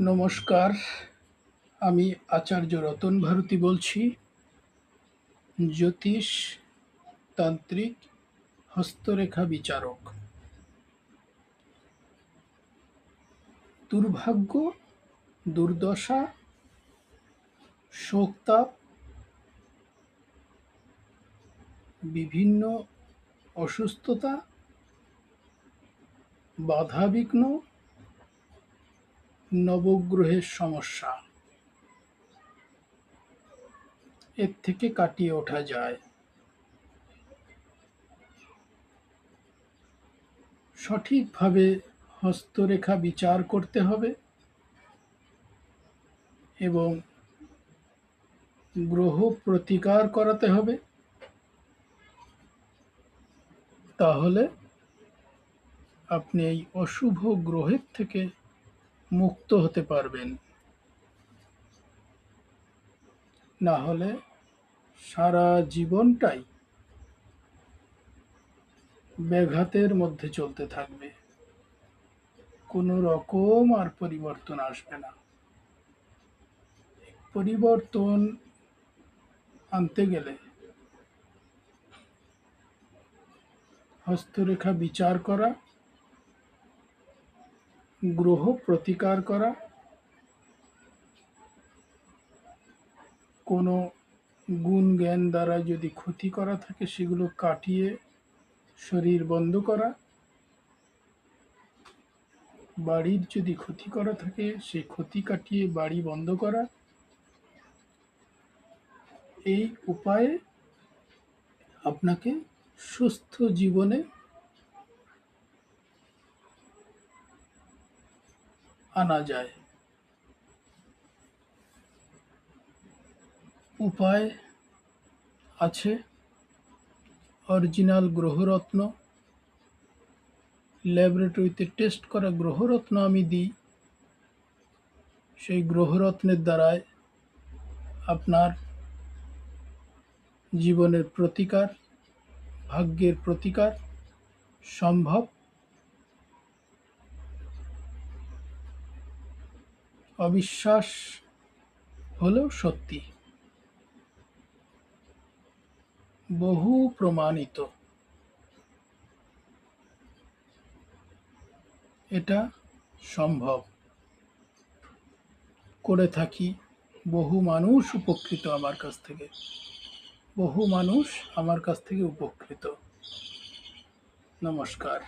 নমস্কার, আমি আচার্য রতন ভারতী বলছি, জ্যোতিষ, তান্ত্রিক, হস্তরেখা বিচারক। দুর্ভাগ্য, দুর্দশা, শোকতাপ, বিভিন্ন অসুস্থতা, বাধাবিঘ্ন, নবগ্রহের সমস্যা এর থেকে কাটিয়ে ওঠা যায়। সঠিকভাবে হস্তরেখা বিচার করতে হবে এবং গ্রহ প্রতিকার করাতে হবে, তাহলে আপনি এই অশুভ গ্রহের থেকে মুক্ত হতে পারবেন। না হলে সারা জীবনটাই ব্যাঘাতের মধ্যে চলতে থাকবে, কোনো রকম আর পরিবর্তন আসবে না। পরিবর্তন আনতে গেলে হস্তরেখা বিচার করা, গ্রহ প্রতিকার করা, কোনো গুণ জ্ঞান দ্বারা যদি ক্ষতি করা থাকে সেগুলো কাটিয়ে শরীর বন্ধ করা, বাড়ির যদি ক্ষতি করা থাকে সেই ক্ষতি কাটিয়ে বাড়ি বন্ধ করা, এই উপায়ে আপনাকে সুস্থ জীবনে আনা যায়। উপায় আছে, অরিজিনাল গ্রহরত্ন, ল্যাবরেটরিতে টেস্ট করা গ্রহরত্ন আমি দিই। সেই গ্রহরত্নের দ্বারায় আপনার জীবনের প্রতিকার, ভাগ্যের প্রতিকার সম্ভব। অবিশ্বাস হলেও সত্যি, বহু প্রমাণিত। এটা সম্ভব, করে থাকি। বহু মানুষ উপকৃত আমার কাছ থেকে, বহু মানুষ আমার কাছ থেকে উপকৃত। নমস্কার।